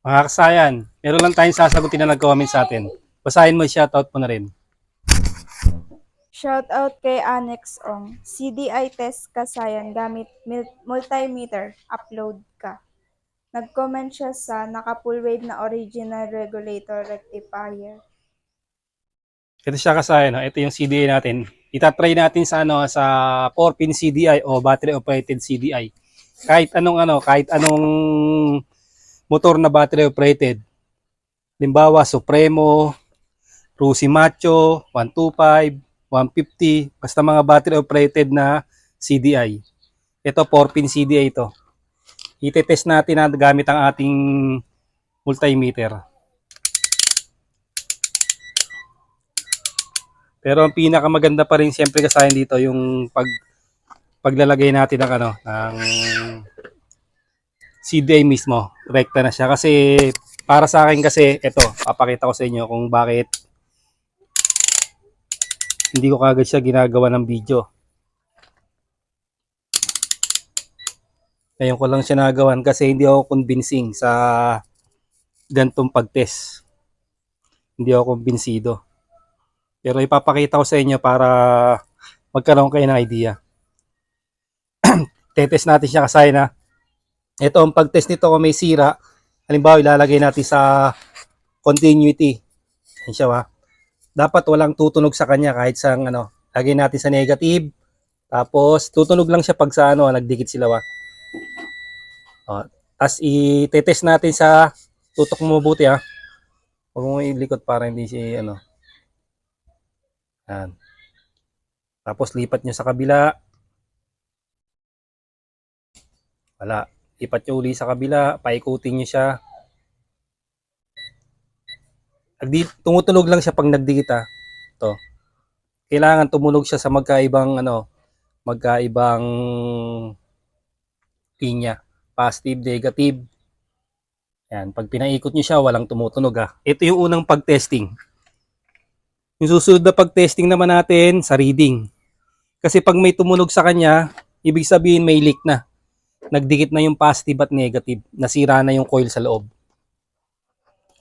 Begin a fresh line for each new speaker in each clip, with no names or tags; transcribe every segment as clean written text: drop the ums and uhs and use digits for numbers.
Mga kasayan, meron lang tayong sasagutin na nag-comment sa atin. Basahin mo, shoutout mo na rin.
Shoutout kay Annex Ong. CDI test kasayan gamit multimeter. Upload ka. Nag-comment siya sa naka-full wave na original regulator rectifier.
Ito siya kasayan, no? Ito yung CDI natin. Itatry natin sa sa 4-pin CDI o battery operated CDI. Kahit anong motor na battery operated. Limbawa, Supremo, Rusi Macho, 125, 150, basta mga battery operated na CDI. Ito 4-pin CDI ito. Itetest natin na gamit ang ating multimeter. Pero ang pinakamaganda pa rin siyempre kasayan dito yung paglalagay natin ng ng CDI mismo. Rekta na siya kasi para sa akin kasi ito, papakita ko sa inyo kung bakit hindi ko kagad siya ginagawa ng video. Ngayon ko lang siya nagawan kasi hindi ako convincing sa gantong pag-test. Hindi ako kumbinsido. Pero ipapakita ko sa inyo para magkaroon kayo ng idea. Tetest natin siya kasay na. Ito ang pag-test nito kung may sira. Halimbawa ilalagay natin sa continuity. Yan siya ha. Dapat walang tutunog sa kanya kahit sa lagay natin sa negative. Tapos tutunog lang siya pag sa nagdikit sila wa. Tapos i-test natin sa tutok mo mabuti ha. Huwag mo ilikot para hindi si Yan. Tapos lipat nyo sa kabila. Wala. Lipat nyo uli sa kabila. Paikutin nyo siya. Tumutunog lang siya pag nagdikit ha. Ito. Kailangan tumunog siya sa magkaibang magkaibang linya. Positive, negative. Yan. Pag pinaikot nyo siya, walang tumutunog ha. Ito yung unang pag-testing. Yung susunod na pag-testing naman natin sa reading. Kasi pag may tumunog sa kanya, ibig sabihin may leak na. Nagdikit na yung positive at negative. Nasira na yung coil sa loob.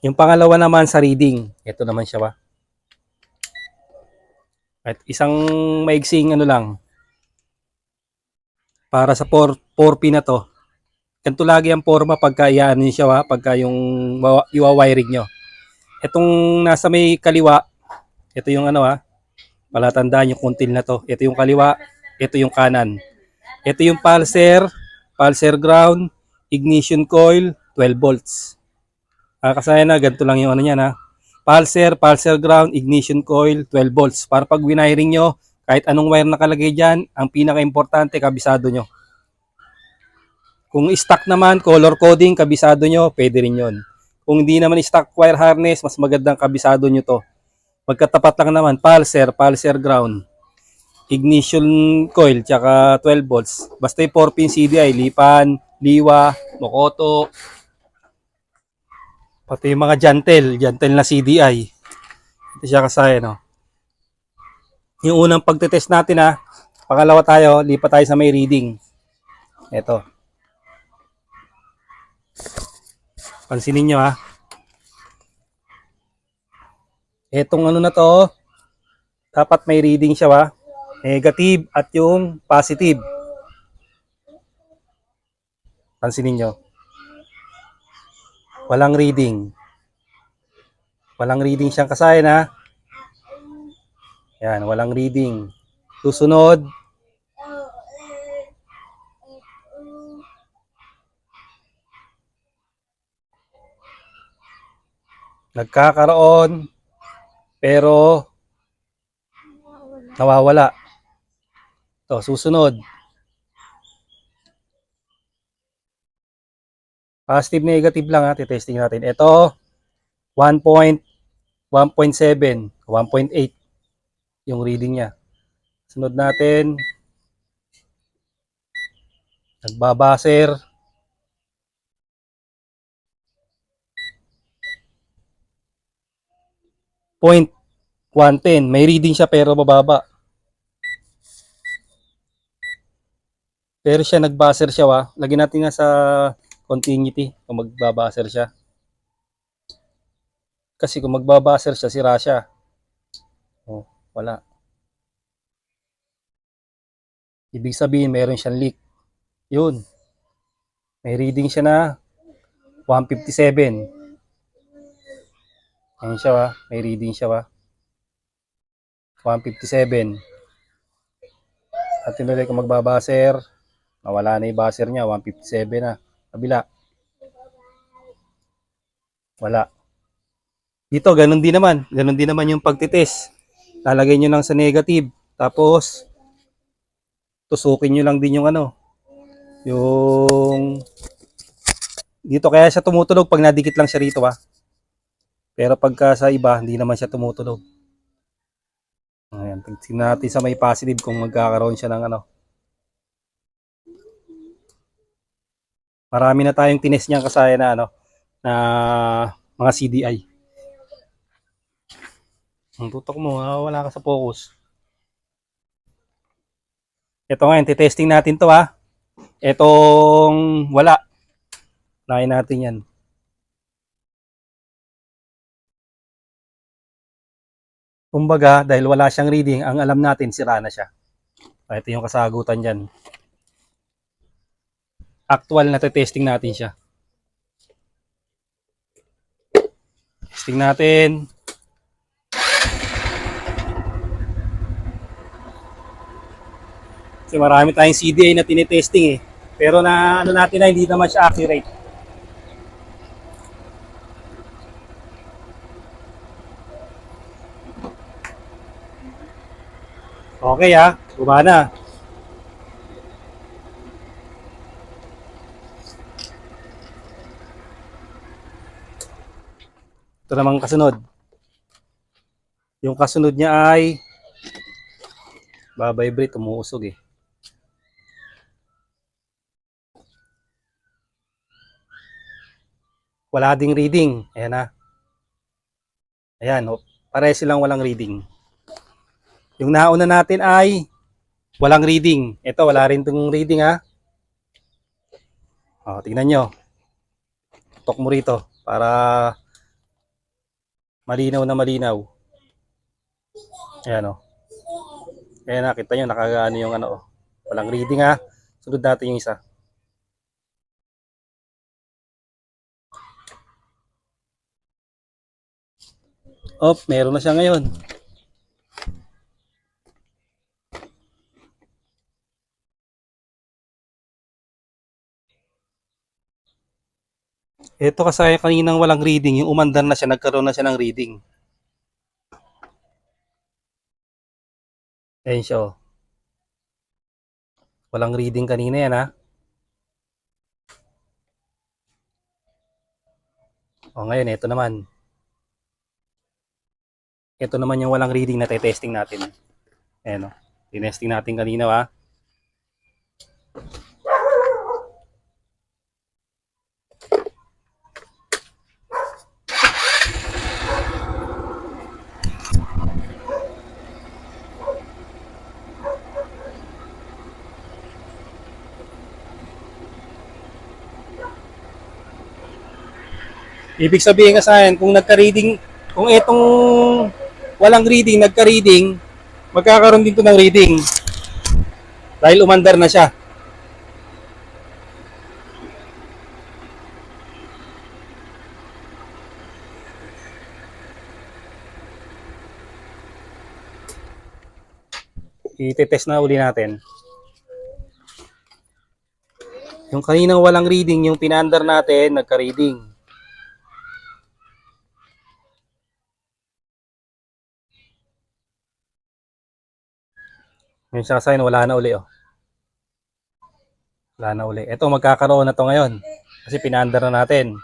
Yung pangalawa naman sa reading. Ito naman siya ba? At isang maigsing lang. Para sa 4P na to. Ganito lagi ang forma pagka iyan siya wa, pagka yung iwa-wiring nyo. Itong nasa may kaliwa, ito yung palatandaan yung kuntil na to. Ito yung kaliwa, ito yung kanan. Ito yung pulser ground, ignition coil, 12 volts. Kasaya na, ganito lang yung niyan ha. Pulser ground, ignition coil, 12 volts. Para pag wiring nyo, kahit anong wire nakalagay dyan, ang pinaka-importante, kabisado nyo. Kung stock naman, color coding, kabisado nyo, pwede rin yun. Kung hindi naman stock wire harness, mas magandang kabisado nyo to. Magkatapat lang naman, pulser ground, ignition coil, tsaka 12 volts. Basta yung 4-pin CDI, lipan, liwa, mokoto, pati yung mga jantel na CDI. Ito siya kasaya, no? Yung unang pagtetest natin ha, pangalawa tayo, lipat tayo sa may reading. Ito. Pansinin nyo ha. Etong na to, dapat may reading siya ha. Negative at yung positive. Pansinin nyo. Walang reading. Walang reading siyang kasayan ha. Yan, walang reading. Susunod. Nagkakaroon pero nawawala. Ito, susunod. Positive negative lang ha, titesting natin. Ito 1.1.7, 1.8 yung reading niya. Sunod natin. Nagbabaser. 0.110. May reading siya pero mababa. Pero siya nagbaser siya wa. Lagyan natin nga sa continuity kung magbabaser siya. Kasi kung magbabaser siya, sira siya. Oh, wala. Ibig sabihin, meron siyang leak. Yun. May reading siya na 157. Ayun siya, may reading siya, 157. At tinuloy ko magbabaser, nawala na yung baser niya, 157 na. Kabila, wala. Dito, ganun din naman. Ganun din naman yung pagtitest. Lalagay nyo lang sa negative. Tapos, tusukin nyo lang din yung yung dito. Kaya siya tumutunog pag nadikit lang siya rito, Pero pagka sa iba, hindi naman siya tumutunog. Ayan, tingnan natin sa may positive kung magkakaroon siya ng Marami na tayong tinest niyan kasaya na na mga CDI. Ang tutok mo, wala ka sa focus. Ito ngayon, titesting natin to, Itong wala. Nahin natin yan. Kumbaga, dahil wala siyang reading, ang alam natin, sira na siya. Ito yung kasagutan dyan. Actual na testing natin siya. Testing natin. Kasi marami tayong CDI na tinitesting Pero na natin na hindi naman siya accurate. Okay gumana. Ito namang kasunod. Yung kasunod niya ay babibrate, umuusog Wala ding reading. Ayan na. Ayan, pare silang walang reading. Yung nauna natin ay walang reading. Ito, wala rin itong reading tingnan nyo. Tok mo rito para malinaw na malinaw. Ayan Kaya nakita nyo, nakagaano yung walang reading Sunod natin yung isa. Meron na siya ngayon. Ito kasi kaninang walang reading, yung umandar na siya, nagkaroon na siya ng reading. Ayan siya Walang reading kanina yan ngayon, ito naman. Ito naman yung walang reading na testing natin. Ayan Tinesting natin kanina Ibig sabihin sa akin, kung nagka-reading, kung itong walang reading, nagka-reading, magkakaroon din to ng reading. Dahil umandar na siya. I-test na uli natin. Yung kaninang walang reading, yung pinandar natin, nagka-reading. Yung sa sign, wala na uli Wala na uli. Ito, magkakaroon na to ngayon. Kasi pinandar na natin.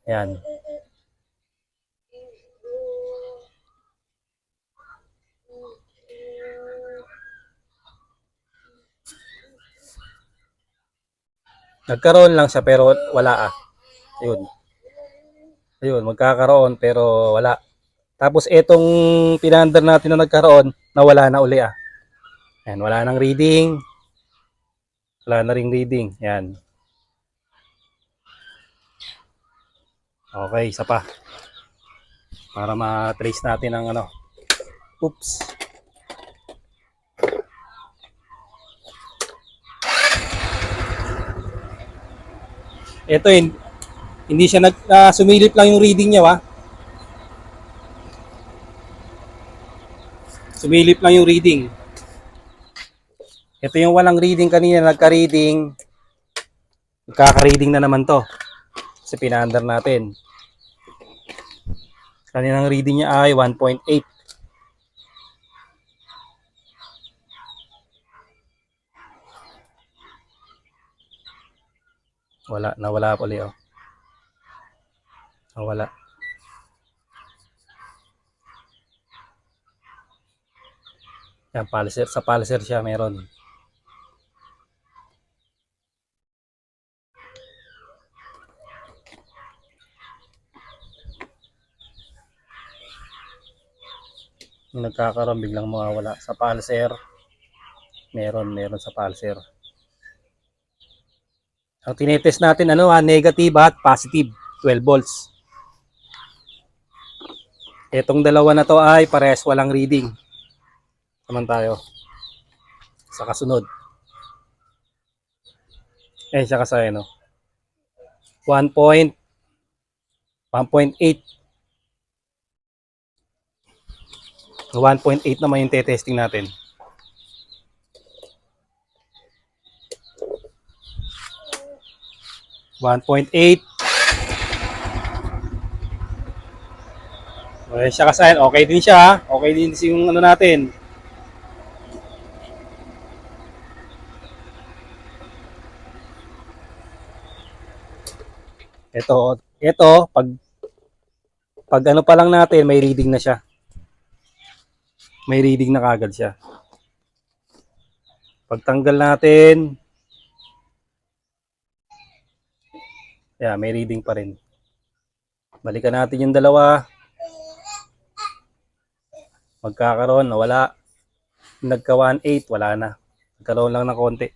Ayan. Nagkaroon lang siya pero wala Ayun. Ayun, magkakaroon pero wala. Tapos etong pinandar natin na nagkaroon, nawala na uli Ayan, wala nang reading. Wala na ring reading. Ayan. Okay, isa pa. para ma-trace natin ang ano. Oops. Ito hindi siya sumilip lang yung reading niya, Sumilip lang yung reading. Ito yung walang reading kanina, nagka-reading. Magkaka-reading na naman to. Kasi pinaandar natin. Kaninang reading niya ay 1.8. Nawala pala oh. Nawala. Yan, pulser, sa pulser siya meron. Yung nagkakaroon biglang mawawala. Sa pulser, meron sa pulser. Ang tinetest natin negative at positive 12 volts. Etong dalawa na to ay parehas walang reading. Naman tayo sa kasunod. Siya kasi 1.8. 1.8 naman yung testing natin. $1.8. Siya kasi okay din siya. Okay din yung ano natin. Ito pag ano pa lang natin, may reading na siya. May reading na kagad siya. Pagtanggal natin, may reading pa rin. Balikan natin yung dalawa. Magkakaroon, wala. Nagka 1.8, wala na. Nagkaroon lang ng konti.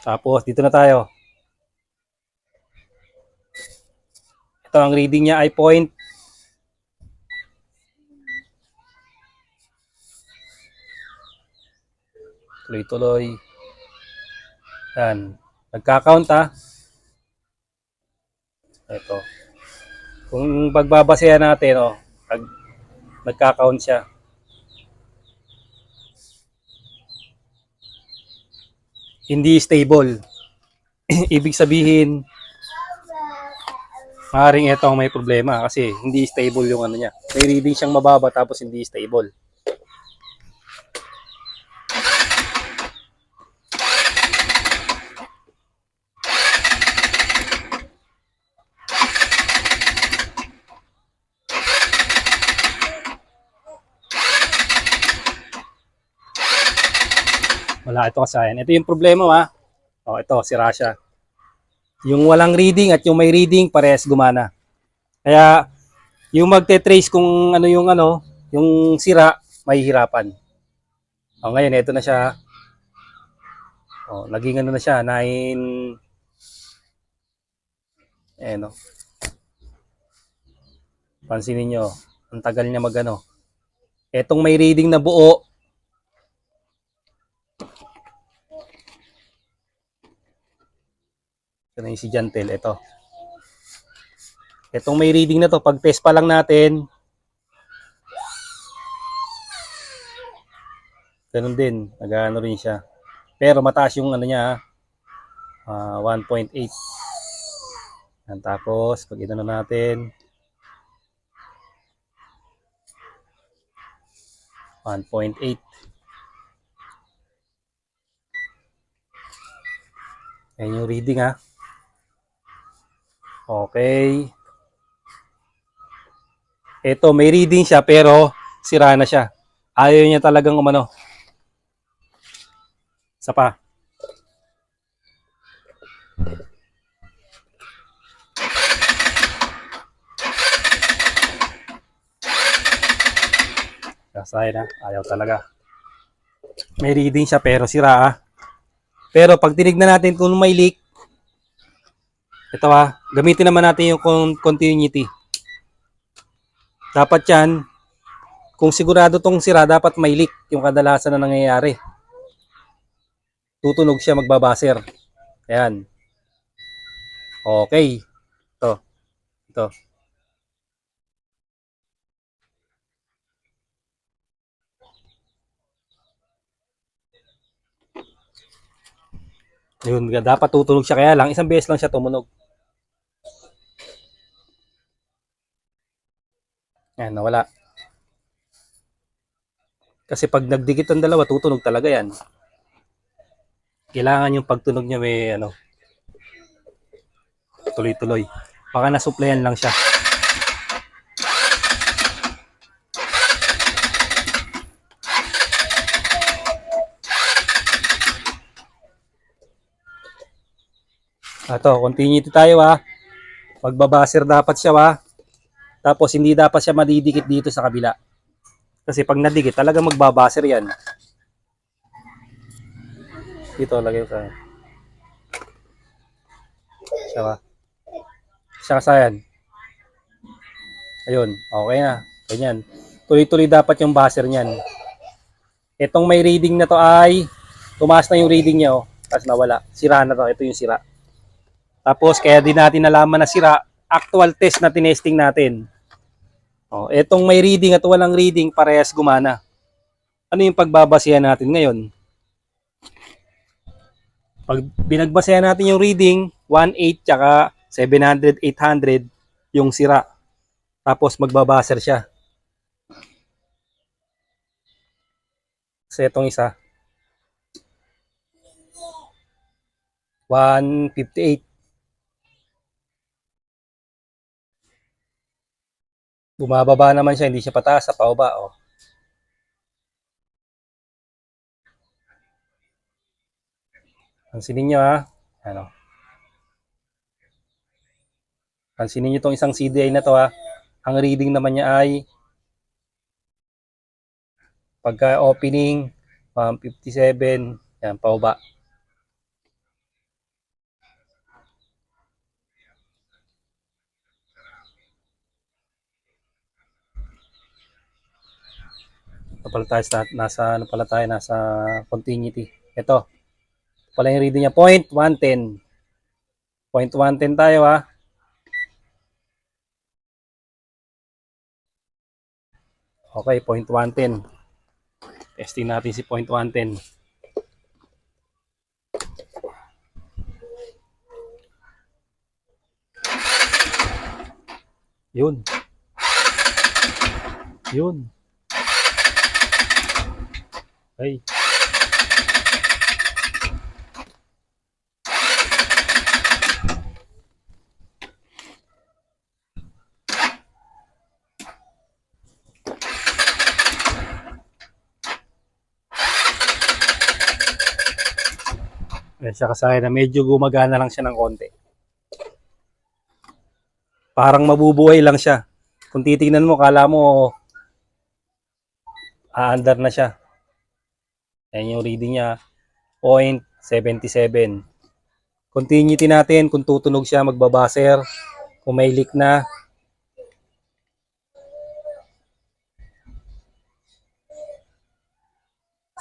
Tapos, dito na tayo. Ito, ang reading niya ay point. Tuloy-tuloy. Yan. Nagka-count Ito. Kung pagbabasehan natin, nagka-count siya. Hindi stable. Ibig sabihin, maaaring ito ang may problema kasi hindi stable yung ano niya. May reading siyang mababa tapos hindi stable. Wala ito kasayan. Ito yung problema ito, sira siya. Yung walang reading at yung may reading, parehas gumana. Kaya, yung magte-trace kung ano, yung sira, mahihirapan. Ngayon, ito na siya. Naging ano na siya, 9. Pansinin nyo, ang tagal niya magano. Etong may reading na buo, ito na yung si Jantel, ito. Etong may reading na to, pag test pa lang natin, ganun din, nag-ano rin siya. Pero mataas yung ano niya, 1.8. Tapos, pag ito na natin, 1.8. Yan yung reading Okay. Ito, may reading siya pero sira na siya. Ayaw niya talagang umano. Isa pa. Kasay na. Ayaw talaga. May reading siya pero sira Pero pag tinignan natin kung may leak, ito gamitin naman natin yung continuity. Dapat yan, kung sigurado tong sira, dapat may leak yung kadalasan na nangyayari. Tutunog siya, magbabaser. Ayan. Okay. Ito. Ito. Yun, dapat tutunog siya. Kaya lang, isang beses lang siya tumunog. Ayan, nawala. Kasi pag nagdikit ang dalawa, tutunog talaga yan. Kailangan yung pagtunog niya may tuloy-tuloy. Baka nasuplayan lang siya. Ito, continuity tayo ha. Magbabaser dapat siya ha. Tapos hindi dapat siya madidikit dito sa kabila. Kasi pag nadikit, talaga magbabaser yan. Dito lagay ko sa siya ha. Siya kasayan. Ayun, okay na. Ganyan. Tuloy-tuloy dapat yung buzzer niyan. Itong may reading na to ay tumaas na yung reading niya oh. Tapos nawala. Sira na to. Ito yung sira. Tapos kaya din natin nalaman na sira. Actual test na tinesting natin. Oh, itong may reading at walang reading parehas gumana. Ano yung pagbabasihan natin ngayon? Pag binagbasehan natin yung reading, 1.8 tsaka 700, 800 yung sira. Tapos magbabaser siya. Kasi itong isa, 158. Bumababa naman siya, hindi siya pataas sa pababa. Oh. Pansinin nyo ha. Ano? Pansinin nyo itong isang CDI na to ha. Ang reading naman niya ay pagka opening 157, yan pababa. Nasa continuity. Ito pala yung reading niya, 0.110. 0.110 tayo ha. Okay, 0.110. Testing natin si 0.110. Yun. Yun. Ay. Ayan siya kasaya na medyo gumagana lang siya ng konti. Parang mabubuhay lang siya. Kung titingnan mo, kala mo aandar na siya. Ayan yung reading niya, 0.77. Continuity natin, kung tutunog siya, magbabaser. Kung may leak na,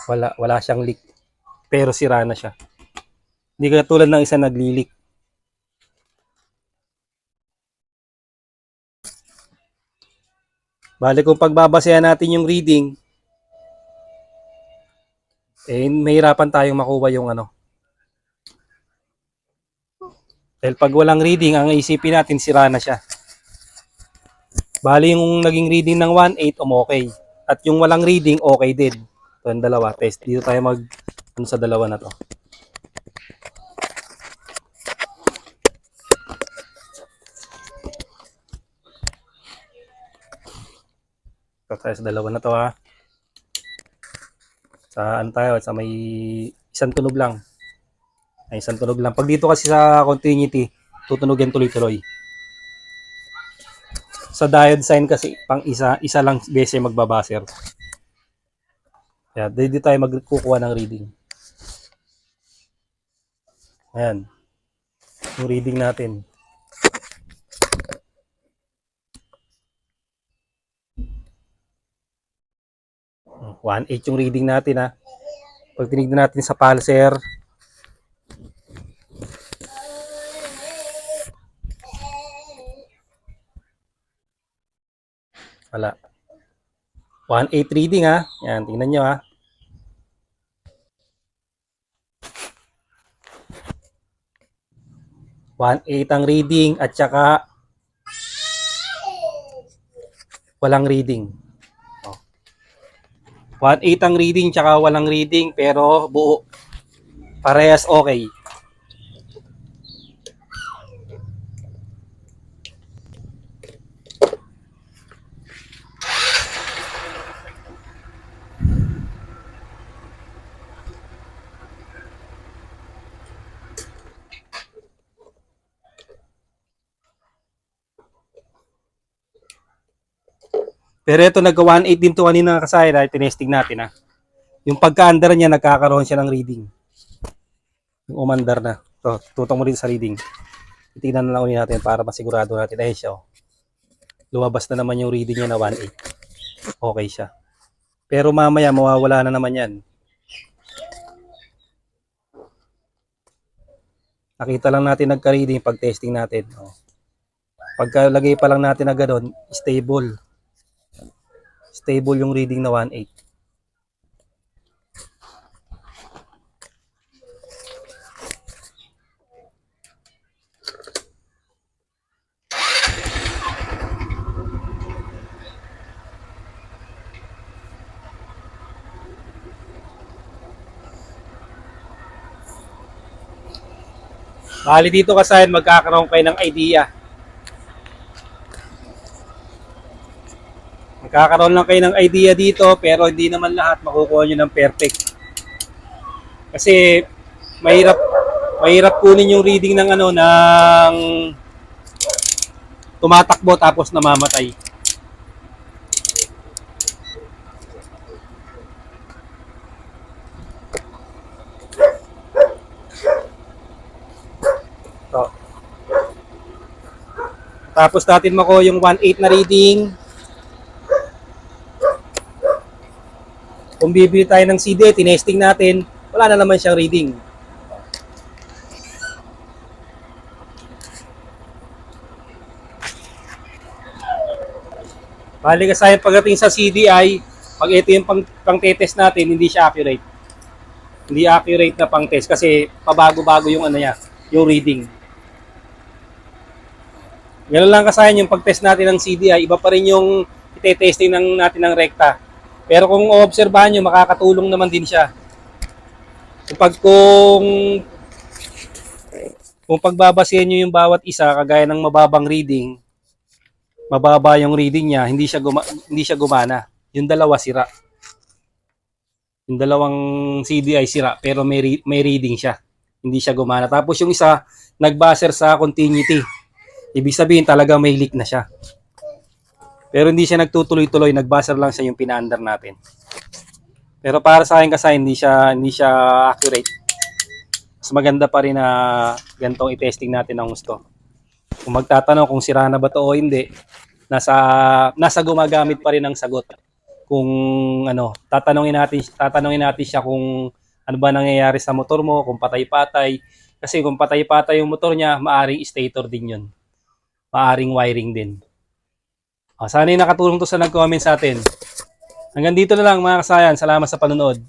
wala siyang leak. Pero sira na siya. Hindi katulad ng isa nagli-leak. Bale kung pagbabasehan natin yung reading, mahirapan tayong makuha yung ano. Dahil pag walang reading, ang isipin natin, sira na siya. Bali yung naging reading ng 1.8, okay. At yung walang reading, okay din. Ito yung dalawa. Test. Dito tayo sa dalawa na to. Ito tayo sa dalawa na to ha. Saan tayo? Sa may isang tunog lang. Ay, isang tunog lang. Pag dito kasi sa continuity, tutunog yan tuloy-tuloy. Sa diode sign kasi, pang isa lang beses magbabaser. Kaya dito tayo magkukuha ng reading. Ayan. Yung reading natin. 1.8 yung reading natin ha. Pag tinignan natin sa pulser, wala. 1.8 reading ha. Yan, tingnan nyo ha. 1.8 ang reading at saka walang reading. 1.8 ang reading tsaka walang reading pero buo. Parehas okay. Pero ito nagka 1.8 din to kanina kasaya dahil tinesting natin ha. Yung pagka-under niya nagkakaroon siya ng reading. Yung umandar na. So, tutong mo rin sa reading. Titignan na lang ulit natin para masigurado natin. Ayun siya oh. Lumabas na naman yung reading niya na 1.8. Okay siya. Pero mamaya mawawala na naman yan. Nakita lang natin nagka-reading pag testing natin. Oh. Pagkalagay pa lang natin na gano'n, stable. Stable yung reading na 1.8. Bali dito kasi magkakaroon kayo ng idea. Magkakaroon lang kayo ng idea dito pero hindi naman lahat makukuha nyo ng perfect. Kasi mahirap kunin yung reading ng ano ng tumatakbo tapos namamatay. So, tapos natin makuha yung 1.8 na reading. Kung bibili tayo ng CD, tinesting natin, wala na naman siyang reading. Bali kasi pagdating sa CDI, pag ito yung pang-test natin, hindi siya accurate. Hindi accurate na pang-test kasi pabago-bago yung ano niya, yung reading. Ganun lang kasi yung pag-test natin ng CDI, iba pa rin yung ite-testing natin ng rekta. Pero kung obserbahan nyo, makakatulong naman din siya. Kung pagbabasihan nyo yung bawat isa, kagaya ng mababang reading, mababa yung reading niya, hindi siya gumana. Yung dalawa sira. Yung dalawang CDI sira, pero may reading siya. Hindi siya gumana. Tapos yung isa, nagbaser sa continuity. Ibig sabihin talaga may leak na siya. Pero hindi siya nagtutuloy-tuloy, nagbaser lang siya yung pinaandar natin. Pero para sa akin kasi hindi siya accurate. Mas maganda pa rin na ganitong i-testing natin ng gusto. Kung magtatanong kung sira na ba to o hindi, nasa gumagamit pa rin ng sagot. Kung ano, tatanungin natin siya kung ano ba nangyayari sa motor mo, kung patay-patay. Kasi kung patay-patay yung motor niya, maaring stator din yun. Maaring wiring din. Sana yung nakatulong to sa nag-comment sa atin. Hanggang dito na lang mga kasayan. Salamat sa panonood.